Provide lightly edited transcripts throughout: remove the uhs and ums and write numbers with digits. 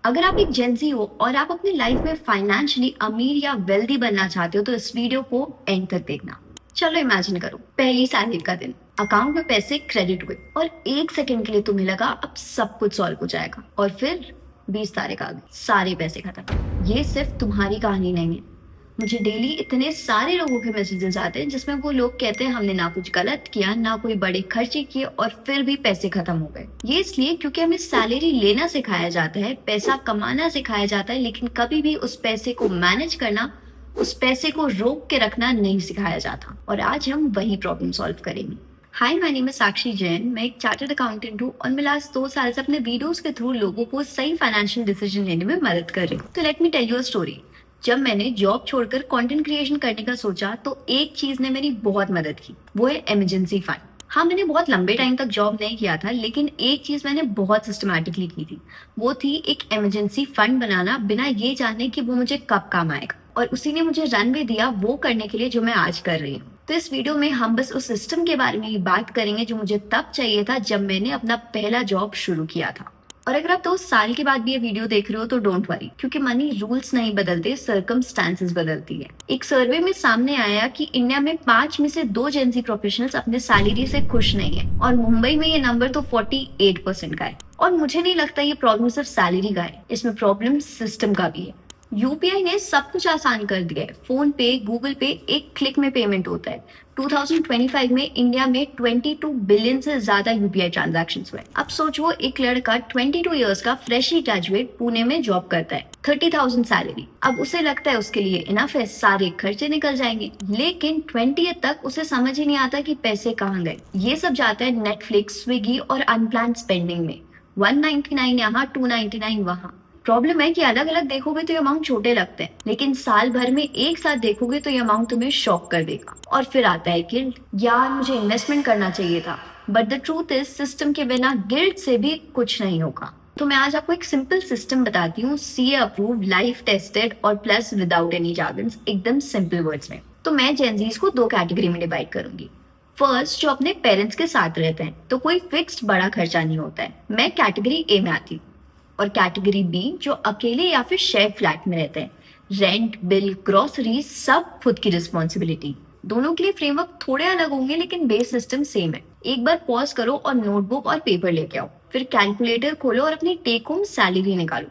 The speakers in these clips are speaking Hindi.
अगर आप एक जेंजी हो और आप अपनी लाइफ में फाइनेंशियली अमीर या वेल्दी बनना चाहते हो तो इस वीडियो को एंड तक देखना। चलो इमेजिन करो, पहली सैलरी का दिन, अकाउंट में पैसे क्रेडिट हुए और एक सेकंड के लिए तुम्हें लगा अब सब कुछ सॉल्व हो जाएगा, और फिर 20 तारीख आ गई, सारे पैसे खत्म। ये सिर्फ तुम्हारी कहानी नहीं है। मुझे डेली इतने सारे लोगों के मैसेजेस आते हैं जिसमें वो लोग कहते हैं हमने ना कुछ गलत किया, ना कोई बड़े खर्चे किए, और फिर भी पैसे खत्म हो गए। ये इसलिए क्योंकि हमें सैलरी लेना सिखाया जाता है, पैसा कमाना सिखाया जाता है, लेकिन कभी भी उस पैसे को मैनेज करना, उस पैसे को रोक के रखना नहीं सिखाया जाता। और आज हम वही प्रॉब्लम सॉल्व करेंगे। हाय, माय नेम इज साक्षी जैन। मैं एक चार्टर्ड अकाउंटेंट हूँ और मैं लास्ट 2 साल से अपने वीडियोस के थ्रू लोगों को सही फाइनेंशियल डिसीजन लेने में मदद कर रही हूँ। तो let me tell you a story. जब मैंने जॉब छोड़कर कंटेंट क्रिएशन करने का सोचा तो एक चीज ने मेरी बहुत मदद की, वो है इमरजेंसी फंड। हाँ, मैंने बहुत लंबे टाइम तक जॉब नहीं किया था, लेकिन एक चीज मैंने बहुत सिस्टमैटिकली की थी, वो थी एक इमरजेंसी फंड बनाना, बिना ये जाने कि वो मुझे कब काम आएगा। और उसी ने मुझे रनवे दिया वो करने के लिए जो मैं आज कर रही हूँ। तो इस वीडियो में हम बस उस सिस्टम के बारे में ही बात करेंगे जो मुझे तब चाहिए था जब मैंने अपना पहला जॉब शुरू किया था। और अगर आप 2 साल के बाद भी ये वीडियो देख रहे हो तो डोंट वरी, क्योंकि मनी रूल्स नहीं बदलते, सर्कमस्टांसेस बदलती है। एक सर्वे में सामने आया कि इंडिया में 5 में से 2 जेंजी प्रोफेशनल्स अपने सैलरी से खुश नहीं है, और मुंबई में ये नंबर तो 48% का है। और मुझे नहीं लगता ये प्रॉब्लम सिर्फ सैलरी का है, इसमें प्रॉब्लम सिस्टम का भी है। यूपीआई ने सब कुछ आसान कर दिया है। फोन पे, गूगल पे, एक क्लिक में पेमेंट होता है। 2025 में इंडिया में 22 बिलियन से ज्यादा यूपीआई ट्रांजैक्शंस हुए। अब सोचो, एक लड़का 22 इयर्स का फ्रेशली ग्रेजुएट पुणे में जॉब करता है, 30,000 सैलरी। अब उसे लगता है उसके लिए इनफ है, सारे खर्चे निकल जाएंगे, लेकिन 20 तक उसे समझ ही नहीं आता कि पैसे कहाँ गए। ये सब जाता है नेटफ्लिक्स, स्विगी और अनप्लान्ड स्पेंडिंग में। 199 यहाँ, 299 वहाँ। प्रॉब्लम है कि अलग अलग देखोगे तो ये अमाउंट छोटे लगते हैं, लेकिन साल भर में एक साथ देखोगे तो ये अमाउंट तुम्हें शॉक कर देगा। और फिर आता है गिल्ट, यार मुझे इन्वेस्टमेंट करना चाहिए था। But the truth is, system के बिना गिल्ट से भी कुछ नहीं होगा। तो मैं आज आपको एक सिंपल सिस्टम बताती हूँ, सीए अप्रूव, लाइफ टेस्टेड और प्लस विदाउट एनी जार्गन्स, एकदम सिंपल वर्ड्स में। तो मैं जेनजीज को 2 कैटेगरी में डिवाइड करूंगी। फर्स्ट, जो अपने पेरेंट्स के साथ रहते हैं, तो कोई फिक्स्ड बड़ा खर्चा नहीं होता है, मैं कैटेगरी ए में आती हूँ। और कैटेगरी बी, जो अकेले या फिर शेयर फ्लैट में रहते हैं, रेंट, बिल, ग्रोसरीज सब खुद की रिस्पॉन्सिबिलिटी। दोनों के लिए फ्रेमवर्क थोड़े अलग होंगे, लेकिन बेस सिस्टम सेम है। एक बार पॉज करो और नोटबुक और पेपर लेके आओ, फिर कैलकुलेटर खोलो और अपनी टेक होम सैलरी निकालो।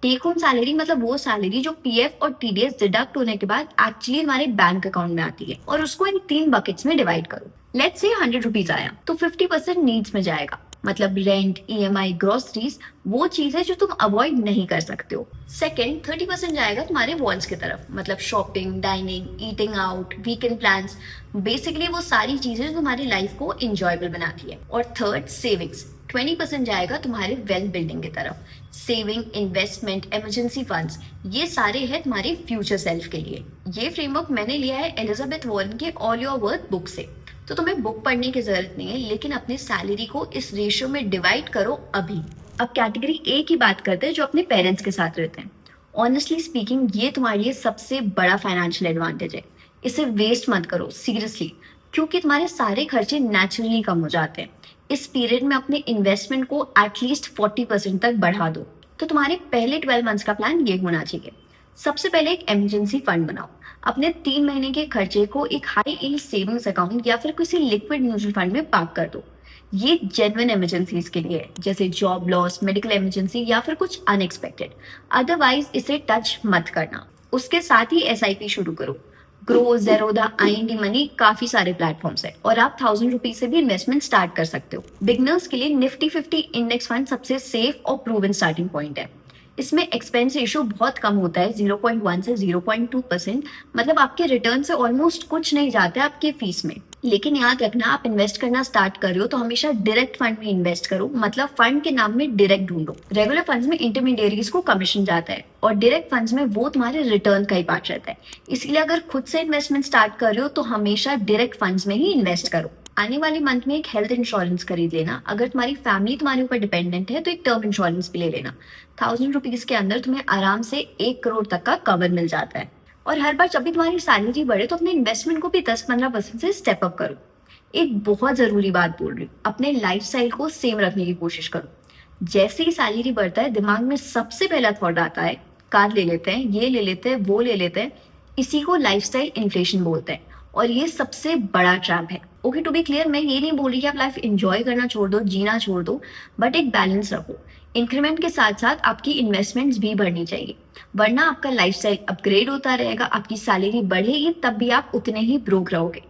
टेक होम सैलरी मतलब वो सैलरी जो पीएफ और टीडीएस डिडक्ट होने के बाद एक्चुअली हमारे बैंक अकाउंट में आती है, और उसको इन 3 बकेट्स में डिवाइड करो। लेट्स से 100 रुपीज आया तो 50% नीड्स में जाएगा, मतलब रेंट, ईएमआई, ग्रोसरीज, वो चीज है जो तुम अवॉइड नहीं कर सकते हो। सेकंड, 30% जाएगा तुम्हारे वॉन्ट्स की तरफ, मतलब shopping, dining, eating out, weekend plans, basically वो सारी चीजें जो तुम्हारी लाइफ को इंजॉयबल बनाती है। और थर्ड, सेविंग्स, 20% जाएगा तुम्हारे वेल्थ बिल्डिंग की तरफ। सेविंग, इन्वेस्टमेंट, इमरजेंसी फंड्स, ये सारे हैं तुम्हारे फ्यूचर सेल्फ के लिए। ये फ्रेमवर्क मैंने लिया है एलिजाबेथ वॉर्न के ऑल योर वर्थ बुक से। तो तुम्हें बुक पढ़ने की जरूरत नहीं है, लेकिन अपनी सैलरी को इस रेशियो में डिवाइड करो अभी। अब कैटेगरी ए की बात करते हैं, जो अपने पेरेंट्स के साथ रहते हैं। ऑनेस्टली स्पीकिंग, ये तुम्हारे लिए सबसे बड़ा फाइनेंशियल एडवांटेज है। इसे वेस्ट मत करो, सीरियसली, क्योंकि तुम्हारे सारे खर्चे नेचुरली कम हो जाते हैं। इस पीरियड में अपने इन्वेस्टमेंट को एटलीस्ट 40% तक बढ़ा दो। तो तुम्हारे पहले 12 मंथ्स का प्लान ये होना चाहिए। सबसे पहले एक इमरजेंसी फंड बनाओ। अपने 3 महीने के खर्चे को एक हाई यील्ड सेविंग्स अकाउंट या फिर किसी लिक्विड म्यूचुअल फंड में पार्क कर दो। ये जेन्युइन इमरजेंसीज के लिए है, जैसे जॉब लॉस, मेडिकल इमरजेंसी या फिर कुछ अनएक्सपेक्टेड। अदरवाइज इसे टच मत करना। उसके साथ ही एसआईपी शुरू करो। ग्रो, ज़ेरोधा, आईएनडी मनी, काफी सारे प्लेटफॉर्म्स है, और आप 1000 रुपीज से भी इन्वेस्टमेंट स्टार्ट कर सकते हो। बिगनर्स के लिए निफ्टी 50 इंडेक्स फंड सबसे सेफ और प्रूवन स्टार्टिंग पॉइंट है। इसमें एक्सपेंस रेशियो बहुत कम होता है, 0.1 से 0.2%, मतलब आपके रिटर्न से ऑलमोस्ट कुछ नहीं जाता है आपके फीस में। लेकिन याद रखना, आप इन्वेस्ट करना स्टार्ट कर रहे हो तो हमेशा डायरेक्ट फंड में इन्वेस्ट करो, मतलब फंड के नाम में डायरेक्ट ढूंढो। रेगुलर फंड्स में इंटरमीडियरीज को कमीशन जाता है, और डायरेक्ट फंड्स में वो तुम्हारे रिटर्न का ही पार्ट रहता है। इसलिए अगर खुद से इन्वेस्टमेंट स्टार्ट कर रहे हो तो हमेशा डायरेक्ट फंड्स में ही इन्वेस्ट करो। आने वाले मंथ में एक हेल्थ इंश्योरेंस खरीद लेना। अगर तुम्हारी फैमिली तुम्हारे ऊपर डिपेंडेंट है तो एक टर्म इंश्योरेंस भी ले लेना। 1000 रुपीज के अंदर तुम्हें आराम से 1 करोड़ तक का कवर मिल जाता है। और हर बार जब भी तुम्हारी सैलरी बढ़े तो अपने इन्वेस्टमेंट को भी 10-15% से स्टेप अप करो। एक बहुत जरूरी बात बोल रही हूँ, अपने लाइफस्टाइल को सेम रखने की कोशिश करो। जैसे ही सैलरी बढ़ता है दिमाग में सबसे पहला थॉट आता है कार ले लेते हैं, ये ले लेते हैं, वो ले लेते हैं। इसी को लाइफस्टाइल इन्फ्लेशन बोलते हैं और ये सबसे बड़ा ट्रैप है। ओके, टू बी क्लियर, मैं ये नहीं बोल रही कि आप लाइफ एंजॉय करना छोड़ दो, जीना छोड़ दो, बट एक बैलेंस रखो। इंक्रीमेंट के साथ साथ आपकी इन्वेस्टमेंट्स भी बढ़नी चाहिए, वरना आपका लाइफस्टाइल अपग्रेड होता रहेगा, आपकी सैलरी बढ़ेगी तब भी आप उतने ही ब्रोक रहोगे।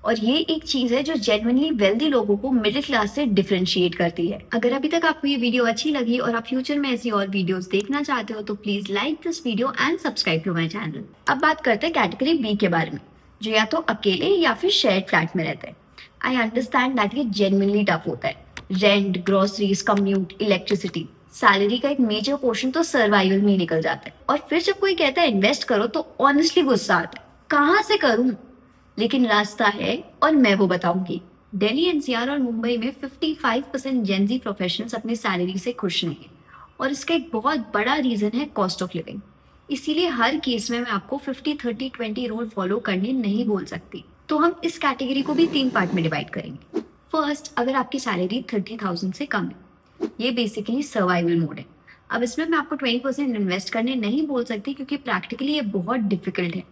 और ये एक चीज है जो जेन्युइनली वेल्दी लोगों को मिडिल क्लास से डिफरेंशिएट करती है। अगर अभी तक आपको ये वीडियो अच्छी लगी और आप फ्यूचर में ऐसी और वीडियोस देखना चाहते हो तो please like this video and subscribe to my channel. अब बात करते हैं कैटेगरी बी के बारे में, जो या तो अकेले या फिर शेयर्ड फ्लैट में रहते हैं। आई अंडरस्टैंड दैट ये जेन्युइनली टफ होता है। Rent, groceries, commute, electricity, salary का एक मेजर पोर्शन तो सर्वाइवल में ही निकल जाता है। और फिर जब कोई कहता है इन्वेस्ट करो तो ऑनेस्टली गुस्सा आता है, कहाँ से करूं? लेकिन रास्ता है और मैं वो बताऊंगी। दिल्ली, एनसीआर और मुंबई में 55% जेनजी प्रोफेशनल्स अपनी सैलरी से खुश नहीं है और इसका एक बहुत बड़ा रीजन है कॉस्ट ऑफ लिविंग। इसीलिए हर केस में मैं आपको 50-30-20 रूल फॉलो करने नहीं बोल सकती। तो हम इस कैटेगरी को भी 3 पार्ट में डिवाइड करेंगे। फर्स्ट, अगर आपकी सैलरी 30,000 से कम है, ये बेसिकली सर्वाइवल मोड है। अब इसमें मैं आपको 20% इन्वेस्ट करने नहीं बोल सकती क्योंकि प्रैक्टिकली ये बहुत डिफिकल्ट है।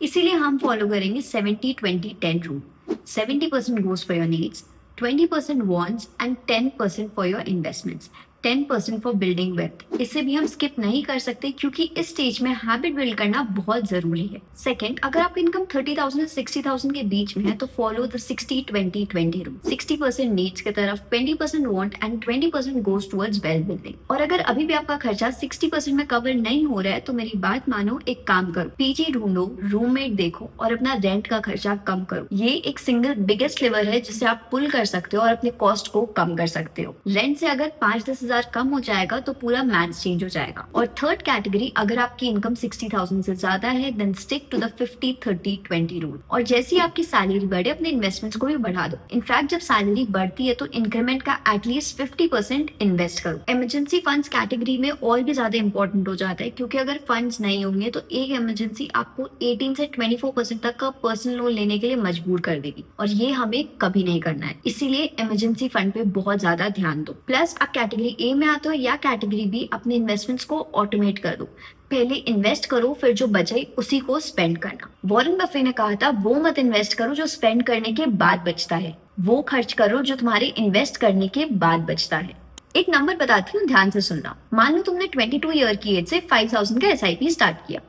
इसीलिए हम फॉलो करेंगे 70-20-10 rule. 70% goes for your needs, 20% wants and 10% for your investments, 10% for building wealth. इसे भी हम स्किप नहीं कर सकते क्योंकि इस स्टेज में हैबिट बिल्ड करना बहुत जरूरी है। सेकंड, अगर आपकी इनकम 30,000 से 60,000 के बीच में है तो फॉलो द 60-20-20 रूल। 60% नीड्स की तरफ, 20% want and 20% goes towards wealth building. और अगर अभी भी आपका खर्चा 60% में कवर नहीं हो रहा है तो मेरी बात मानो, एक काम करो, पीजी ढूंढो, रूममेट देखो और अपना रेंट का खर्चा कम करो। ये एक सिंगल बिगेस्ट लेवर है जिसे आप पुल कर सकते हो और अपने कॉस्ट को कम कर सकते हो। रेंट से अगर 5-10 हजार कम हो जाएगा तो पूरा मैथ्स चेंज हो जाएगा। और थर्ड कैटेगरी, अगर आपकी इनकम 60,000 से ज्यादा है then stick to the 50-30-20 rule. और जैसे ही आपकी सैलरी बढ़े अपने इन्वेस्टमेंट्स को भी बढ़ा दो। इनफैक्ट जब सैलरी बढ़ती है तो इंक्रीमेंट का एटलीस्ट 50% इन्वेस्ट करो। इमरजेंसी फंड्स कैटेगरी में और भी ज्यादा इंपॉर्टेंट हो जाता है क्योंकि अगर फंड्स नहीं होंगे तो एक इमरजेंसी आपको 18 से 24% तक का पर्सनल लोन लेने के लिए मजबूर कर देगी और ये हमें कभी नहीं करना है। इसीलिए इमरजेंसी फंड पे बहुत ज्यादा ध्यान दो। प्लस आप कैटेगरी ए में आते हो या कैटेगरी बी, अपने इन्वेस्टमेंट्स को ऑटोमेट कर दो। पहले इन्वेस्ट करो, फिर जो बचे उसी को स्पेंड करना। वॉरेन बफे ने कहा था, वो मत इन्वेस्ट करो जो स्पेंड करने के बाद बचता है, वो खर्च करो जो तुम्हारे इन्वेस्ट करने के बाद बचता है। एक नंबर बताती हूँ, ध्यान से सुनना। मान लो तुमने 22 ईयर की एज से 5,000 का एसआईपी स्टार्ट किया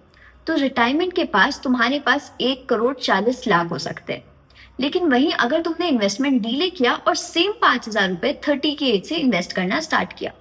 तो रिटायरमेंट के पास तुम्हारे पास 1,40,00,000 हो सकते हैं। लेकिन वहीं अगर तुमने इन्वेस्टमेंट डीले किया और सेम 5,000 रुपए 30 की एज से इन्वेस्ट करना स्टार्ट किया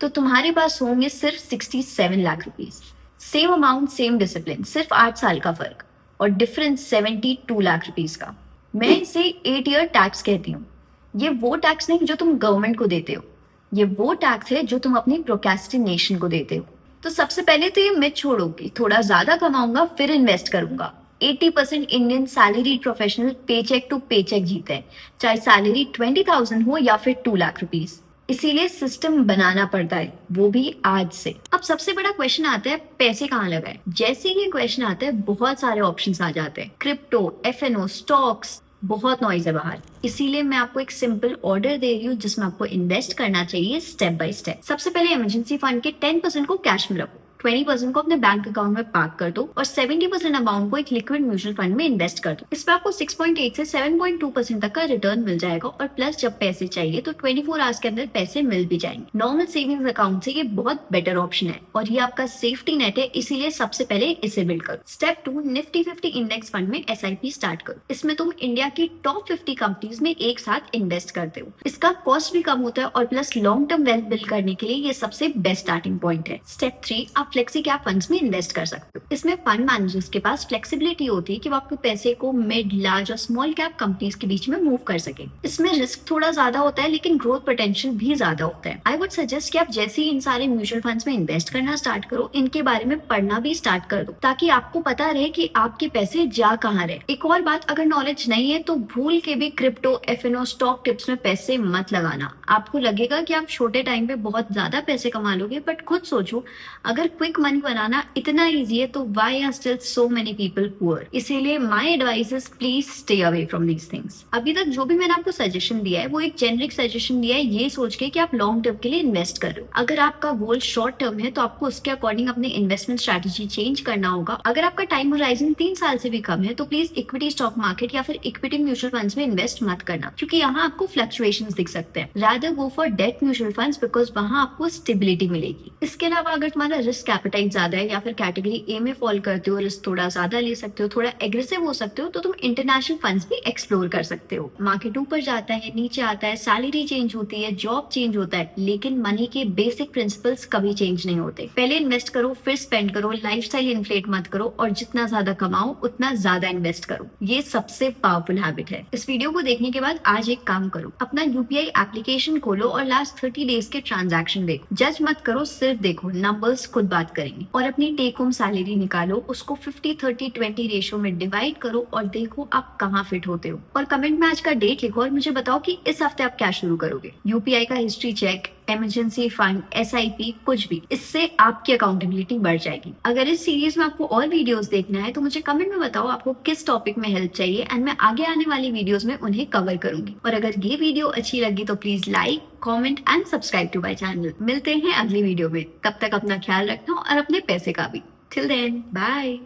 तो तुम्हारे पास होंगे सिर्फ 67 lakh rupees. Same amount, same discipline, सिर्फ 8 साल का फर्क और डिफरेंस 72 लाख रुपीज का। मैं इसे 8 ईयर टैक्स कहती हूँ। ये वो टैक्स नहीं जो तुम गवर्नमेंट को देते हो, ये वो टैक्स है जो तुम अपनी प्रोक्रेस्टिनेशन को देते हो। तो सबसे पहले तो ये मिथ छोड़ो कि थोड़ा ज्यादा कमाऊंगा फिर इन्वेस्ट करूंगा। 80% Indian salary professional paycheck to paycheck जीते हैं, चाहे सैलरी 20,000 हो या फिर 2 लाख रुपीज। इसीलिए सिस्टम बनाना पड़ता है, वो भी आज से। अब सबसे बड़ा क्वेश्चन आता है, पैसे कहाँ लगाए? जैसे ये क्वेश्चन आता है बहुत सारे ऑप्शंस आ जाते हैं, क्रिप्टो, एफएनओ, स्टॉक्स, बहुत नॉइज है बाहर। इसीलिए मैं आपको एक सिंपल ऑर्डर दे रही हूँ जिसमें आपको इन्वेस्ट करना चाहिए स्टेप बाय स्टेप। सबसे पहले इमरजेंसी फंड के 10% को कैश में रखो, 20% को अपने बैंक अकाउंट में पार्क कर दो और 70% अमाउंट को एक लिक्विड म्यूचुअल फंड में इन्वेस्ट कर दो। इस पर आपको 6.8 से 7.2% तक का रिटर्न मिल जाएगा और प्लस जब पैसे चाहिए तो 24 आवर्स के अंदर पैसे मिल भी जाएंगे। नॉर्मल सेविंग्स अकाउंट से ये बहुत बेटर ऑप्शन है और ये आपका सेफ्टी नेट है, इसीलिए सबसे पहले इसे बिल्ड करो। स्टेप 2, निफ्टी 50 इंडेक्स फंड में एसआईपी स्टार्ट करो। इसमें तुम इंडिया की टॉप 50 कंपनीज में एक साथ इन्वेस्ट करते हो। इसका कॉस्ट भी कम होता है और plus long term wealth build करने के लिए ये सबसे बेस्ट स्टार्टिंग पॉइंट है। स्टेप 3, आप फ्लेक्सी कैप फंड्स में इन्वेस्ट कर सकते हो। इसमें फंड मैनेजर्स के पास फ्लेक्सिबिलिटी होती है कि वो आपके पैसे को मिड, लार्ज और स्मॉल कैप कंपनीज के बीच में मूव कर सके। इसमें रिस्क थोड़ा ज्यादा होता है लेकिन ग्रोथ पोटेंशियल भी ज्यादा होता है। आई वुड सजेस्ट कि आप जैसे ही इन सारे म्यूचुअल फंड्स में इन्वेस्ट करना स्टार्ट करो, इनके बारे में पढ़ना भी स्टार्ट कर दो ताकि आपको पता रहे कि आपके पैसे जा कहाँ रहे। एक और बात, अगर नॉलेज नहीं है तो भूल के भी क्रिप्टो, एफएनओ, स्टॉक टिप्स में पैसे मत लगाना। आपको लगेगा कि आप छोटे टाइम पे बहुत ज्यादा पैसे कमा लोगे, बट खुद सोचो, अगर क्विक मनी बनाना इतना इजी है तो why are still so many people poor? इसीलिए my advice is please stay away from these things. अभी तक जो भी मैंने आपको सजेशन दिया है वो एक जेनरिक सजेशन दिया है, ये सोच के कि आप लॉन्ग टर्म के लिए इन्वेस्ट कर रहे हो। अगर आपका गोल शॉर्ट टर्म है तो आपको उसके अकॉर्डिंग अपने इन्वेस्टमेंट स्ट्रेटेजी चेंज करना होगा। अगर आपका टाइम होराइजन 3 साल से भी कम है तो प्लीज इक्विटी स्टॉक मार्केट या फिर इक्विटी म्यूचुअल फंड्स में इन्वेस्ट मत करना, क्योंकि यहाँ आपको फ्लक्चुएशंस दिख सकते हैं। Rather go for debt mutual funds because वहाँ आपको स्टेबिलिटी मिलेगी। इसके अलावा अगर तुम्हारा रिस्क एपेटाइट ज्यादा है या फिर कैटेगरी ए में फॉल करते हो, रिस्क थोड़ा ज्यादा ले सकते हो, थोड़ा एग्रेसिव हो सकते हो, तो तुम इंटरनेशनल फंड्स भी एक्सप्लोर कर सकते हो। मार्केट ऊपर जाता है, नीचे आता है, सैलरी चेंज होती है, जॉब चेंज होता है, लेकिन मनी के बेसिक प्रिंसिपल्स कभी चेंज नहीं होते। पहले इन्वेस्ट करो, फिर स्पेंड करो, लाइफस्टाइल इन्फ्लेट मत करो और जितना ज्यादा कमाओ उतना ज्यादा इन्वेस्ट करो। ये सबसे पावरफुल हैबिट है। इस वीडियो को देखने के बाद आज एक काम करो, अपना यूपीआई एप्लीकेशन खोलो और लास्ट 30 डेज के ट्रांजैक्शन देखो। जज मत करो, सिर्फ देखो, नंबर्स खुद बात करेंगे। और अपनी टेक होम सैलरी निकालो, उसको 50-30-20 रेशियो में डिवाइड करो और देखो आप कहाँ फिट होते हो। और कमेंट में आज का डेट लिखो और मुझे बताओ कि इस हफ्ते आप क्या शुरू करोगे। यूपीआई का history check, emergency fund, SIP, कुछ भी, इससे आपकी अकाउंटेबिलिटी बढ़ जाएगी। अगर इस सीरीज में आपको और वीडियोस देखना है तो मुझे कमेंट में बताओ आपको किस टॉपिक में हेल्प चाहिए एंड मैं आगे आने वाली वीडियोस में उन्हें कवर करूंगी। और अगर ये वीडियो अच्छी लगी तो please like, comment and subscribe to my channel. मिलते हैं अगली वीडियो में, तब तक अपना ख्याल रखना और अपने पैसे का भी। Till then, bye.